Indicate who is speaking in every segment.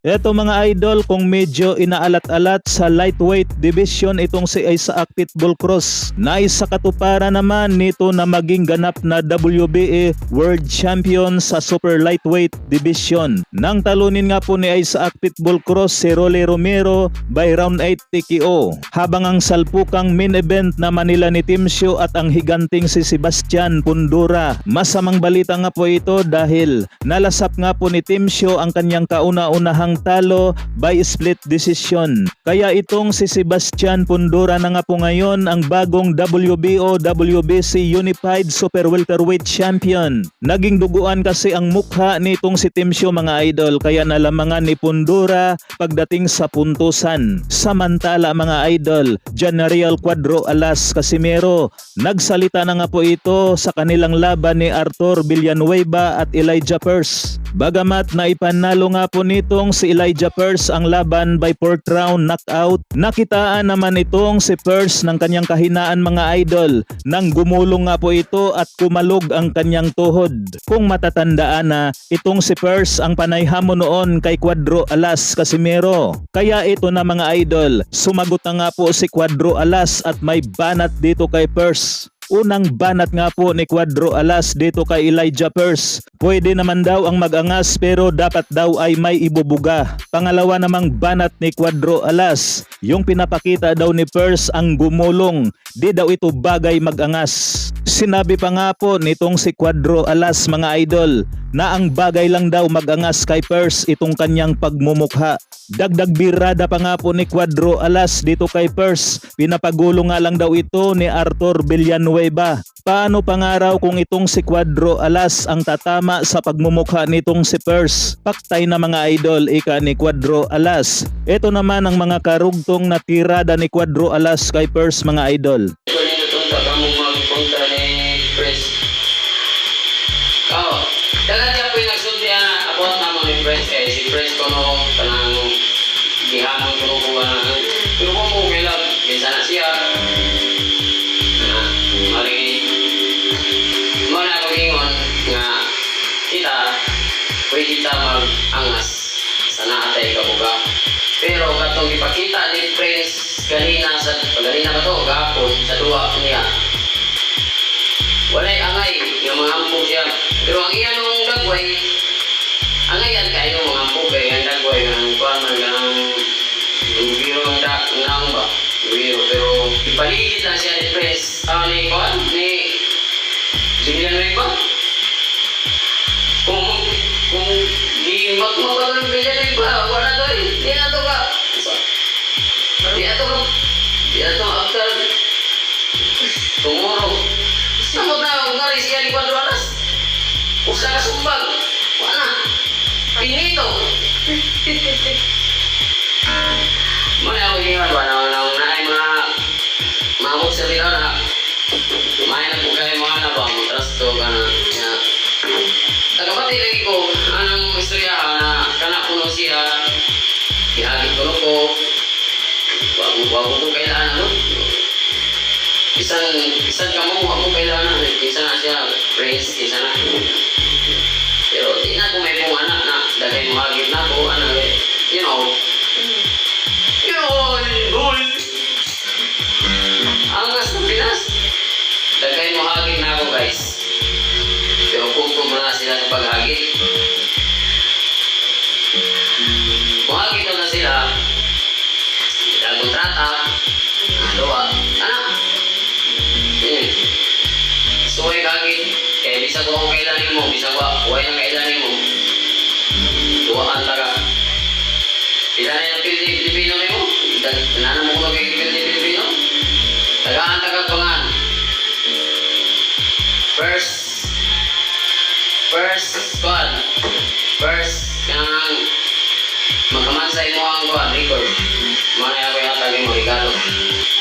Speaker 1: Eto mga idol, kung medyo inaalat-alat sa lightweight division itong si Isaac Pitbull Cross, na isa katuparan naman nito na maging ganap na WBA World Champion sa super lightweight division. Nang talunin nga po ni Isaac Pitbull Cross si Rolly Romero by round 8 TKO. Habang ang salpukang main event na Manila ni Timsio at ang higanting si Sebastian Pundura. Masamang balita nga po ito dahil nalasap nga po ni Timsio ang kanyang kauna-unahang talo by split decision. Kaya itong si Sebastian Pundura na nga po ngayon ang bagong WBO WBC Unified Super Welterweight Champion. Naging duguan kasi ang mukha nitong si Timsio mga idol, kaya nalamangan ni Pundura pagdating sa puntusan. Samantala mga idol, Janariel Cuadro Alas Casimero, nagsalita na nga po ito sa kanilang laban ni Arthur Villanueva at Elijah Pearce. Bagamat naipanalo nga po nitong si Elijah Pearce ang laban by 4th round knockout, nakitaan naman itong si Pearce ng kanyang kahinaan mga idol nang gumulong nga po ito at kumalog ang kanyang tuhod. Kung matatandaan na itong si Pearce ang panayhamon noon kay Cuadro Alas Casimero. Kaya ito na mga idol, sumagot na nga po si Cuadro Alas at may banat dito kay Pearce. Unang banat nga po ni Cuadro Alas dito kay Elijah Pearce. Pwede naman daw ang mag-angas pero dapat daw ay may ibubuga. Pangalawa namang banat ni Cuadro Alas, yung pinapakita daw ni Pearce ang gumulong. Di daw ito bagay mag-angas. Sinabi pa nga po nitong si Cuadro Alas mga idol na ang bagay lang daw mag-angas kay Pearce itong kanyang pagmumukha. Dagdag birada pa nga po ni Cuadro Alas dito kay Pearce. Pinapagulo nga lang daw ito ni Arthur Villanueva. Paano pa nga raw kung itong si Cuadro Alas ang tatama sa pagmumukha nitong si Pearce? Paktay na mga idol ika ni Cuadro Alas. Ito naman ang mga karugtong na tirada ni Cuadro Alas kay Pearce mga idol.
Speaker 2: Dagan niya po yung nagsulti about naman ni Pres si Pres ko no kanang gihanong kunukuha na kunukuha mo kailan kinsa na siya na malingi mo na mag-ingon nga kita pwede kita mag-angas sa naatay kabuga pero katong ipakita ni Pres ganina ba to gapon sa duwa niya walay angay nga mga ampog siya pero ang iyan nung dagway angayan kayo mga ampog ang dagway ang kuwaman ng biro ng nang ba biro pero ipaligid lang siya ni Pres ni kuwan ni Villanueva kung di magmabag ng Villanueva wala to di na to ka after tomorrow samot na ngari siya ni Cuadro Alas usa ka sumbag wala pinito muna ako gingan ba na ay mga muksa nila na kumain na po kayo mga na ba trasto ka na tagapati lagi ko anong istorya na kanak ko siya ihagit ko ko wag ko kailangan no Isan kamu ako kailangan isa na siya praise isa na pero di na ko may pong anak na dahil mahagit na ko anak you know boy ang mas ng Pinas dahil mahagit na ako guys pero kung na sila sa paghagit mahagit na sila dahil kontrata doa anak suway kagin kaya bisa ko akong kailanin mo bisa ko huwag ang kailanin mo duwaan taga kailanin ng Pilipino mo nananam mo kung Pilipino tagaan taga pangan first squad first kanang magkamansay mo ang kuhan record manay ako yata yung regalo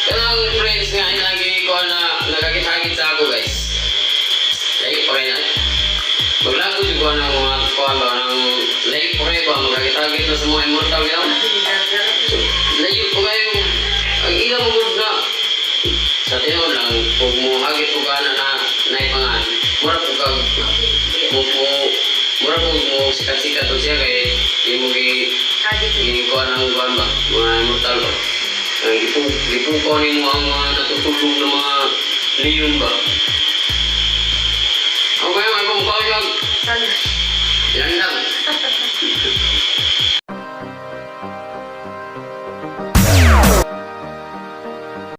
Speaker 2: kanang friends nga inagi ko na nagagit-hagit sa ako guys like pa rin maglago juga ng mga kuhan ba ng like pa rin ba magagit-hagit na sa mga immortal yun layo po kayo ang ilang good na sa tiyo lang kung mo hagit po ka na naipangan mura po ka mura po mo sikat-sikat po siya kaya yung mga ikuha ng kuhan ba? Mga immortal ba? Ipukunin mo ang mga natutulog na mga leon ba? Ako kaya may pumukha siya. Yan lang.